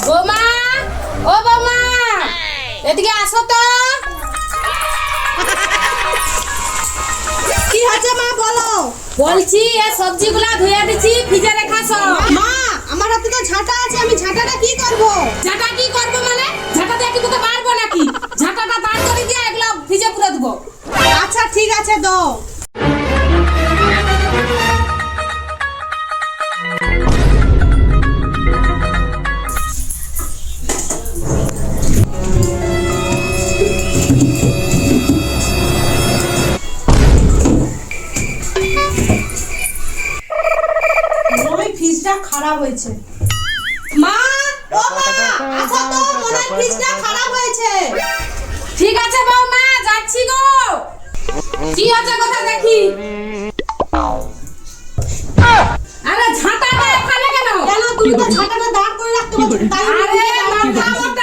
বৌমা, ও বৌমা, এদিকে আসো তো। কি হচ্ছে মা বলো? বলছি এই সবজিগুলা ধুয়ে দিছি, ফ্রিজে রেখা সব। মা আমার হাতে তো ঝাঁটা আছে, আমি ঝাঁটাটা কি করব? ঝাঁটা কি করবো মানে? ঝাঁটা দিয়ে কি তোকে মারবো নাকি? ঝাঁটাটা দাঁড় করে দিয়ে এগুলো ফ্রিজে পুরে দেবো। আচ্ছা ঠিক আছে দাও। ওই ফ্রিজটা খারাপ হয়েছে। মা, ও মা, আসো তো, মনে হয় ফ্রিজটা খারাপ হয়েছে। ঠিক আছে বৌমা, যাচ্ছি গো। কি হচ্ছে কথা দেখি। আরে ঝাঁটাটা এখানে কেন? কেন তুমি তো ঝাঁটাটা দাঁড় করে রাখতে পারো, তাই আমি আরে দাঁড় করে মাথা রাখছি। মোটা